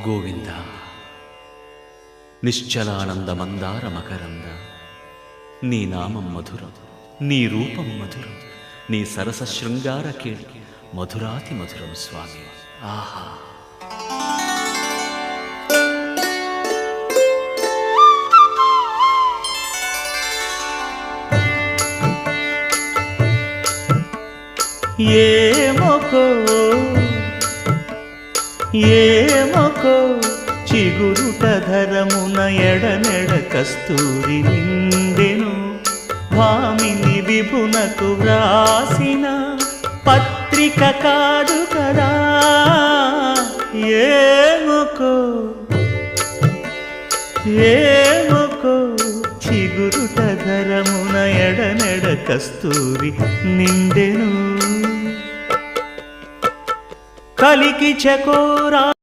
గోవింద నిశ్చలానంద మందార మకరంద నీ నామం మధురం, నీ రూపం మధురం, నీ సరస శృంగార కేళి మధురాతి మధురం స్వామి. ఆహా! ఏమొకో చిగురుట ధరమున ఎడనెడ కస్తూరి నిండెను. భామిని విభునకు వ్రాసిన పత్రిక కాదు కదా. ఏమొకో చిగురుట ధరమున ఎడనెడ కస్తూరి నిండెను. కలికి చకోరా